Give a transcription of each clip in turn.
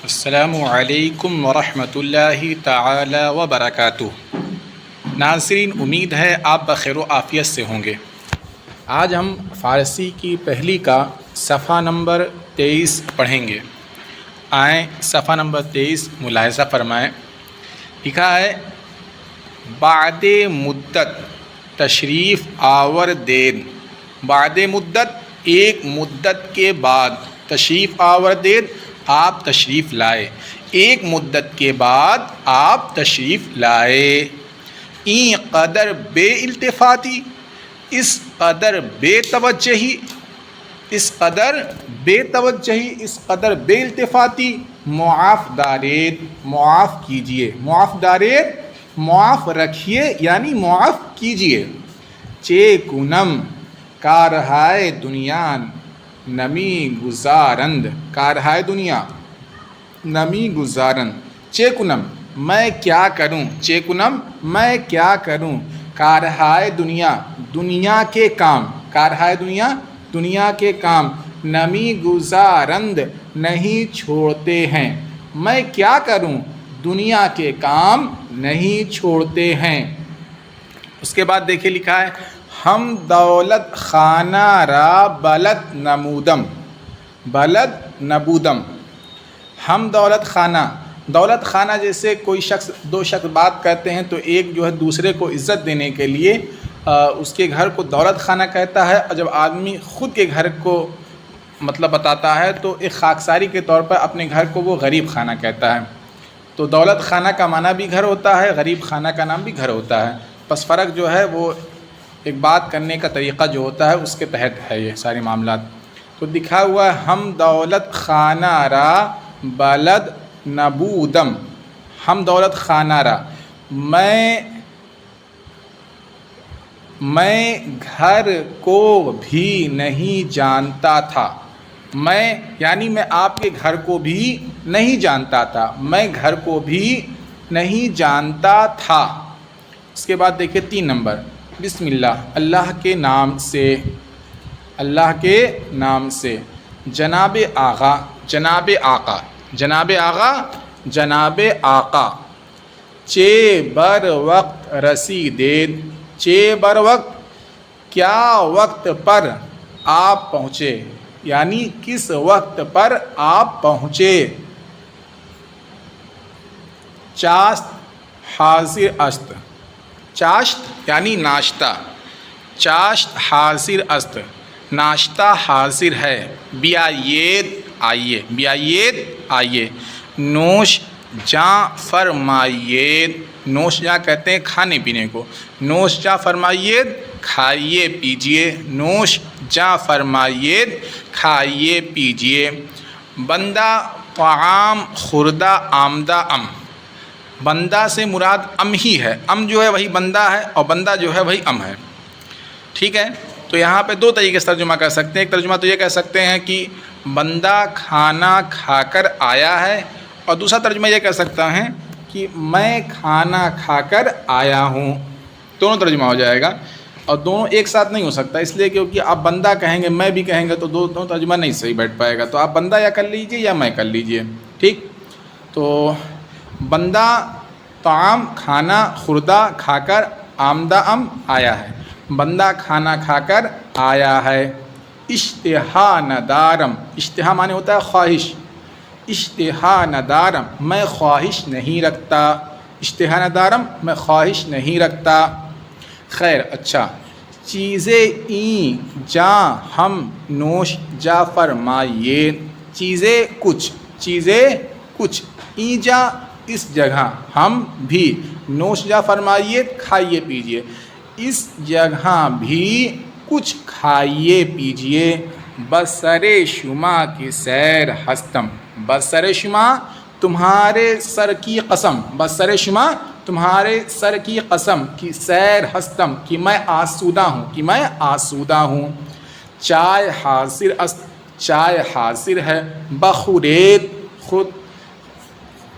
السلام علیکم ورحمۃ اللہ تعالی وبرکاتہ۔ ناظرین، امید ہے آپ بخیر و عافیت سے ہوں گے۔ آج ہم فارسی کی پہلی کا صفحہ نمبر 23 پڑھیں گے۔ آئیں صفحہ نمبر 23 ملاحظہ فرمائیں۔ لکھا ہے بعد مدت تشریف آور دید۔ بعد مدت ایک مدت کے بعد، تشریف آور دید آپ تشریف لائے، ایک مدت کے بعد آپ تشریف لائے۔ این قدر بے التفاتی، اس قدر بے توجہی، اس قدر بے توجہی، اس قدر بے التفاتی، معاف دارید، معاف کیجئے، معاف دارید معاف رکھیے یعنی معاف کیجئے۔ چے کنم کارہائے دنیان نمی گزارند، کارہائے دنیا نمی گزارند۔ چے کنم میں کیا کروں، چے کنم میں کیا کروں، کارہائے دنیا دنیا کے کام، کارہائے دنیا دنیا کے کام، نمی گزارند نہیں چھوڑتے ہیں، میں کیا کروں دنیا کے کام نہیں چھوڑتے ہیں۔ اس کے بعد دیکھیں لکھا ہے ہم دولت خانہ را بلد نمودم، بلد نبودم۔ ہم دولت خانہ، دولت خانہ جیسے کوئی شخص، دو شخص بات کرتے ہیں تو ایک جو ہے دوسرے کو عزت دینے کے لیے اس کے گھر کو دولت خانہ کہتا ہے، اور جب آدمی خود کے گھر کو مطلب بتاتا ہے تو ایک خاکساری کے طور پر اپنے گھر کو وہ غریب خانہ کہتا ہے۔ تو دولت خانہ کا معنی بھی گھر ہوتا ہے، غریب خانہ کا نام بھی گھر ہوتا ہے، بس فرق جو ہے وہ ایک بات کرنے کا طریقہ جو ہوتا ہے اس کے تحت ہے یہ سارے معاملات۔ تو دکھا ہوا ہے ہم دولت خانہ را بلد نبودم، ہم دولت خانہ را، میں گھر کو بھی نہیں جانتا تھا، میں یعنی میں آپ کے گھر کو بھی نہیں جانتا تھا، میں گھر کو بھی نہیں جانتا تھا۔ اس کے بعد دیکھیں 3 نمبر، بسم اللہ، اللہ کے نام سے، اللہ کے نام سے، جناب آغا، جناب آقا، جناب آغا، جناب آقا، چے بر وقت رسیدید، چے بر وقت کیا وقت پر آپ پہنچے، یعنی کس وقت پر آپ پہنچے۔ چاشت حاضر است، چاشت یعنی ناشتہ، چاشت حاضر است ناشتہ حاضر ہے، بیایید آئیے، بیایید آئیے، نوش جاں فرمائیے، نوش جاں کہتے ہیں کھانے پینے کو، نوش جاں فرمائیے کھائیے پیجئے، نوش جاں فرمائیے کھائیے پیجئے۔ بندہ طعام خوردہ آمدہ ام، بندہ سے مراد ام ہی ہے، ام جو ہے وہی بندہ ہے اور بندہ جو ہے وہی ام ہے، ٹھیک ہے۔ تو یہاں پہ 2 طریقے سے ترجمہ کر سکتے ہیں۔ ایک ترجمہ تو یہ کہہ سکتے ہیں کہ بندہ کھانا کھا کر آیا ہے، اور دوسرا ترجمہ یہ کہہ سکتا ہے کہ میں کھانا کھا کر آیا ہوں، دونوں ترجمہ ہو جائے گا، اور دونوں ایک ساتھ نہیں ہو سکتا، اس لیے کیونکہ آپ بندہ کہیں گے میں بھی کہیں گے تو دونوں ترجمہ نہیں صحیح بیٹھ پائے گا، تو آپ بندہ یا کر لیجئے یا میں کر لیجئے، ٹھیک۔ تو بندہ طعام کھانا خوردہ کھا کر آمدہ ام آیا ہے، بندہ کھانا کھا کر آیا ہے۔ اشتہا ندارم، اشتہا معنی ہوتا ہے خواہش، اشتہا ندارم میں خواہش نہیں رکھتا، اشتہا ندارم میں خواہش نہیں رکھتا۔ خیر اچھا، چیزیں این جاں ہم نوش جا فرمائیے، چیزیں کچھ، چیزیں کچھ، این جاں اس جگہ، ہم بھی، نوش جا فرمائیے کھائیے پیجئے، اس جگہ بھی کچھ کھائیے پیجئے، بسر شما کی سیر ہستم، بسر شما تمہارے سر کی قسم، بسر شما تمہارے سر کی قسم، کی سیر ہستم کہ میں آسودہ ہوں، کہ میں آسودہ ہوں۔ چائے حاضر است، چائے حاضر ہے، بخورید، خود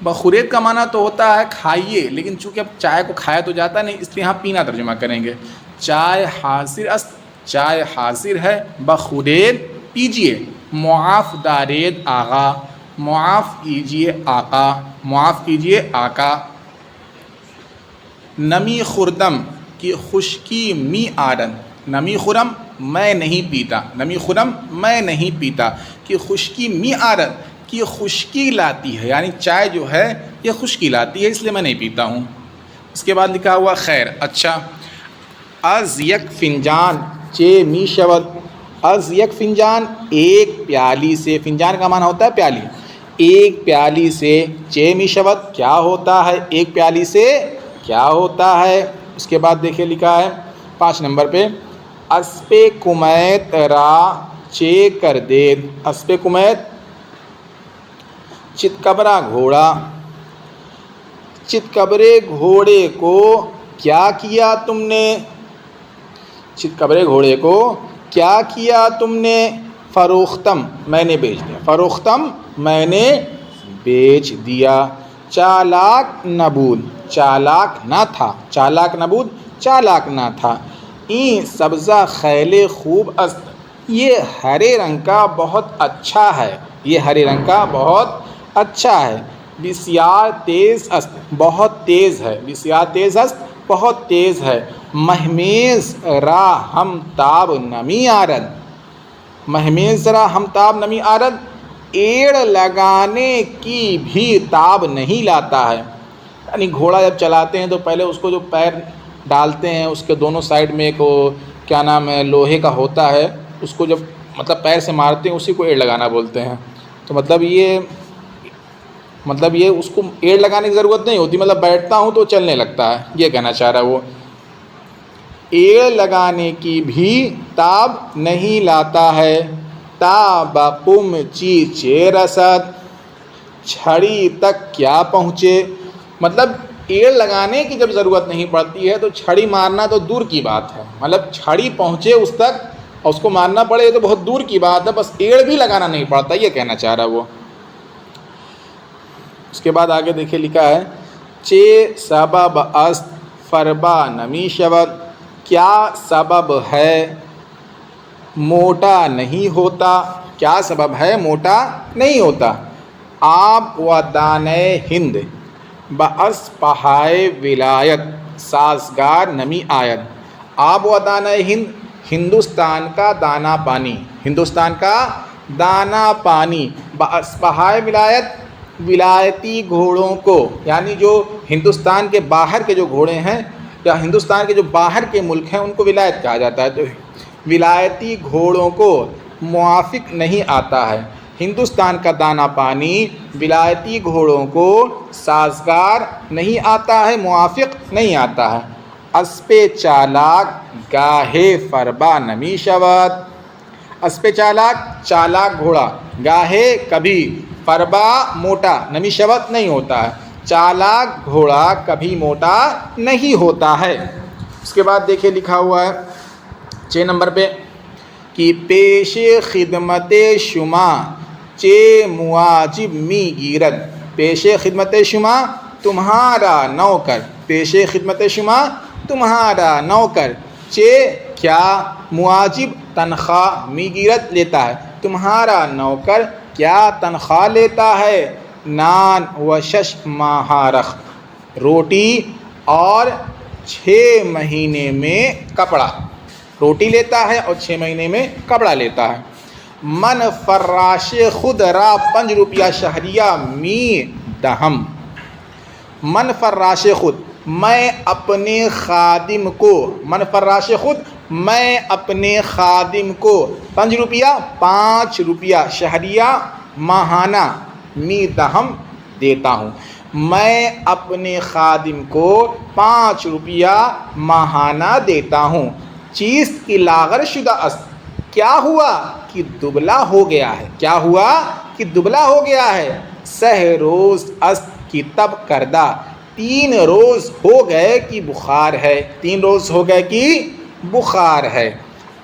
بخورید کا معنی تو ہوتا ہے کھائیے، لیکن چونکہ اب چائے کو کھایا تو جاتا نہیں، اس لیے یہاں پینا ترجمہ کریں گے۔ چائے حاضر است، چائے حاضر ہے، بخورید پیجئے، معاف دارید آغا، معاف کیجیے آقا، معاف کیجیے آقا۔ نمی خوردم کی خشکی می آرد، نمی خرم میں نہیں پیتا، نمی خرم میں نہیں پیتا، کہ خشکی می آرد کہ خشکی لاتی ہے، یعنی چائے جو ہے یہ خشکی لاتی ہے اس لیے میں نہیں پیتا ہوں۔ اس کے بعد لکھا ہوا خیر اچھا۔ از یک فنجان چے می شود، از یک فنجان ایک پیالی سے، فنجان کا معنی ہوتا ہے پیالی، ایک پیالی سے، چے می شود کیا ہوتا ہے، ایک پیالی سے کیا ہوتا ہے۔ اس کے بعد دیکھیے لکھا ہے 5 نمبر پہ، اسپِ کمیت را چے کر دید، اسپِ کمیت چتکبرا گھوڑا، چتکبرے گھوڑے کو کیا کیا تم نے، چتکبرے گھوڑے کو کیا کیا تم نے، فروختم میں نے بیچ دیا، فروختم میں نے بیچ دیا، چالاک نبود چالاک نہ تھا، چالاک نبود چالاک نہ تھا، این سبزہ خیل خوب است، یہ ہرے رنگ کا بہت اچھا ہے، یہ ہرے رنگ کا بہت اچھا ہے، بسیار تیز است بہت تیز ہے، بسیار تیز است بہت تیز ہے، مہمیز را ہم تاب نمی آرد، مہمیز را ہم تاب نمی آرد، ایڑ لگانے کی بھی تاب نہیں لاتا ہے، یعنی گھوڑا جب چلاتے ہیں تو پہلے اس کو جو پیر ڈالتے ہیں اس کے دونوں سائڈ میں ایک کیا نام ہے لوہے کا ہوتا ہے، اس کو جب مطلب پیر سے مارتے ہیں اسی کو ایڑ لگانا بولتے ہیں، تو مطلب یہ اس کو ایڑ لگانے کی ضرورت نہیں ہوتی، مطلب بیٹھتا ہوں تو چلنے لگتا ہے، یہ کہنا چاہ رہا وہ، ایڑ لگانے کی بھی تاب نہیں لاتا ہے، تاب قم چیچے رسد، چھڑی تک کیا پہنچے، مطلب ایڑ لگانے کی جب ضرورت نہیں پڑتی ہے تو چھڑی مارنا تو دور کی بات ہے، مطلب چھڑی پہنچے اس تک اور اس کو مارنا پڑے تو بہت دور کی بات ہے، بس ایڑ بھی لگانا نہیں پڑتا، یہ کہنا چاہ رہا وہ۔ اس کے بعد آگے دیکھیں لکھا ہے، چے سبب است فربا نمی شود، کیا سبب ہے موٹا نہیں ہوتا، کیا سبب ہے موٹا نہیں ہوتا، آب و دانۂ ہند باس پہائے ولایت سازگار نمی آید، آب و دانۂ ہند ہندوستان کا دانا پانی، ہندوستان کا دانا پانی، باس پہائے ولایت ولایتی گھوڑوں کو، یعنی جو ہندوستان کے باہر کے جو گھوڑے ہیں یا ہندوستان کے جو باہر کے ملک ہیں ان کو ولایت کہا جاتا ہے، تو ولایتی گھوڑوں کو موافق نہیں آتا ہے، ہندوستان کا دانا پانی ولایتی گھوڑوں کو سازگار نہیں آتا ہے، موافق نہیں آتا ہے، اسپِ چالاک گاہے فربا نمی شود، اسپِ چالاک چالاک گھوڑا، گاہے کبھی، فربا موٹا، نمی شود نہیں ہوتا ہے، چالاک گھوڑا کبھی موٹا نہیں ہوتا ہے۔ اس کے بعد دیکھیں لکھا ہوا ہے 6 نمبر پہ، کہ پیش خدمت شما چے مواجب می گیرد، پیش خدمت شما تمہارا نوکر، پیش خدمت شما تمہارا نوکر، چے کیا مواجب تنخواہ می گیرد لیتا ہے، تمہارا نوکر کیا تنخواہ لیتا ہے، نان و 6 ماہ رخت، روٹی اور 6 مہینے میں کپڑا، روٹی لیتا ہے اور 6 مہینے میں کپڑا لیتا ہے، من فراش خود را 5 روپیہ شہریہ می دہم، من فراش خود میں اپنے خادم کو، من فراش خود میں اپنے خادم کو 5 روپیہ 5 روپیہ شہریہ ماہانہ می دہم دیتا ہوں، میں اپنے خادم کو 5 روپیہ ماہانہ دیتا ہوں، چیز کی لاغر شدہ است، کیا ہوا کہ دبلا ہو گیا ہے، کیا ہوا کہ دبلا ہو گیا ہے، سہ روز است کی تب کردہ، 3 روز ہو گئے کہ بخار ہے، 3 روز ہو گئے کہ بخار ہے،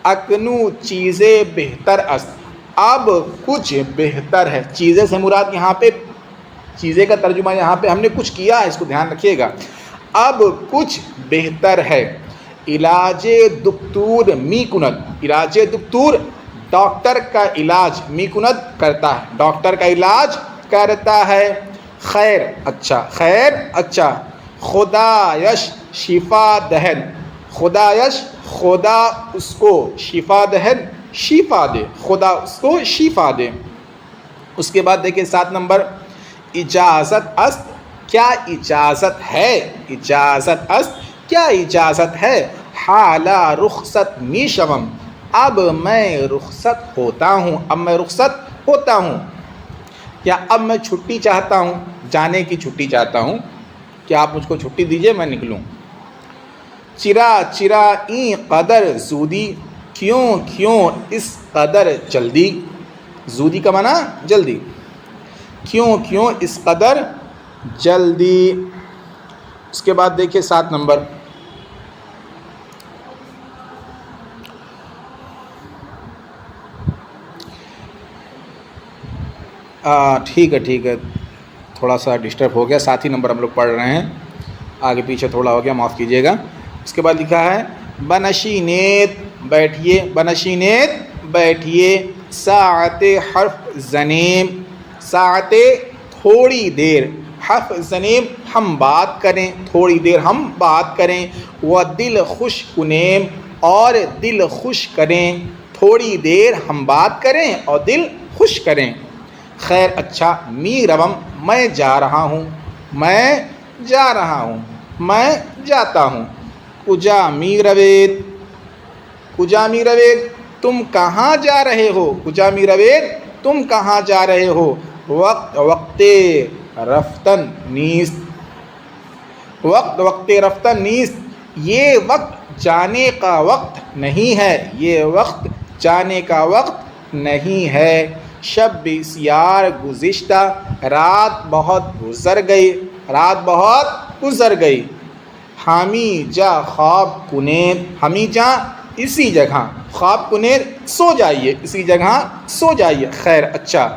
اکنو چیزیں بہتر است، اب کچھ بہتر ہے، چیزیں سے مراد یہاں پہ چیزیں کا ترجمہ یہاں پہ ہم نے کچھ کیا ہے، اس کو دھیان رکھیے گا، اب کچھ بہتر ہے، علاج دکتور می کند، علاج دکتور ڈاکٹر کا علاج می کند کرتا ہے، ڈاکٹر کا علاج کرتا ہے. خیر اچھا، خیر اچھا. خدایش شفا دہن. خدایش خدا اس کو شفا دہن شفا دے، خدا اس کو شفا دے. اس کے بعد دیکھیں 7 نمبر، اجازت است کیا اجازت ہے، اجازت است کیا اجازت ہے. حالا رخصت می شوم اب میں رخصت ہوتا ہوں، اب میں رخصت ہوتا ہوں. یا اب میں چھٹی چاہتا ہوں، جانے کی چھٹی چاہتا ہوں کہ آپ مجھ کو چھٹی دیجئے میں نکلوں. چرا چرا این قدر زودی کیوں کیوں اس قدر جلدی. زودی کا معنی جلدی. کیوں کیوں اس قدر جلدی. اس کے بعد دیکھیے 7 نمبر، ٹھیک ہے تھوڑا سا ڈسٹرب ہو گیا. 7 ہی نمبر ہم لوگ پڑھ رہے ہیں، آگے پیچھے تھوڑا ہو گیا، معاف کیجیے گا. اس کے بعد لکھا ہے بنشینیت بیٹھیے، بنشینیت بیٹھیے. ساعت حرف زنیم، ساعت تھوڑی دیر، حرف زنیم ہم بات کریں، تھوڑی دیر ہم بات کریں. و دل خوش کنیم اور دل خوش کریں، تھوڑی دیر ہم بات کریں اور دل خوش کریں. خیر اچھا می روم میں جا رہا ہوں، میں جا رہا ہوں، میں جاتا ہوں. کجا می روید، کجا می روید تم کہاں جا رہے ہو، کجا می روید تم کہاں جا رہے ہو. وقت وقت رفتن نیست، وقت وقت رفتن نیست یہ وقت جانے کا وقت نہیں ہے، یہ وقت جانے کا وقت نہیں ہے. شب بسیار گزشتہ رات بہت گزر گئی، رات بہت گزر گئی. ہمی جا خواب کنید، ہمی جا اسی جگہ، خواب کنید سو جائیے، اسی جگہ سو جائیے. خیر اچھا.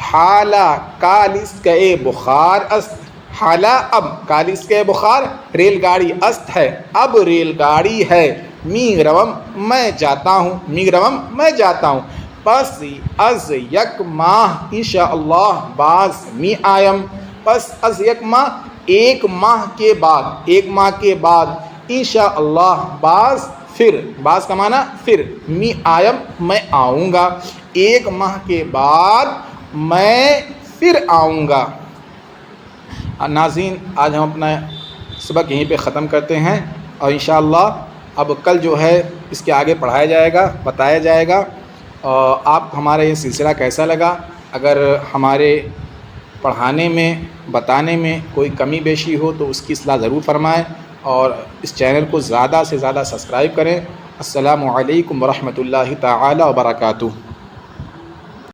حالا کالس کے بخار است، حالا اب کالس کے بخار ریل گاڑی است ہے، اب ریل گاڑی ہے. می روم میں جاتا ہوں، می روم میں جاتا ہوں. پس از یک ماہ انشاءاللہ باز می آیم، پس از یک ماہ ایک ماہ کے بعد، ایک ماہ کے بعد انشاءاللہ باز پھر، باز کا معنی پھر، می آیم میں آؤں گا، ایک ماہ کے بعد میں پھر آؤں گا. ناظرین آج ہم اپنا سبق یہیں پہ ختم کرتے ہیں، اور انشاءاللہ اب کل جو ہے اس کے آگے پڑھایا جائے گا، بتایا جائے گا. آپ کو ہمارا یہ سلسلہ کیسا لگا؟ اگر ہمارے پڑھانے میں، بتانے میں کوئی کمی بیشی ہو تو اس کی اصلاح ضرور فرمائیں، اور اس چینل کو زیادہ سے زیادہ سبسکرائب کریں. السلام علیکم ورحمۃ اللہ تعالی وبرکاتہ.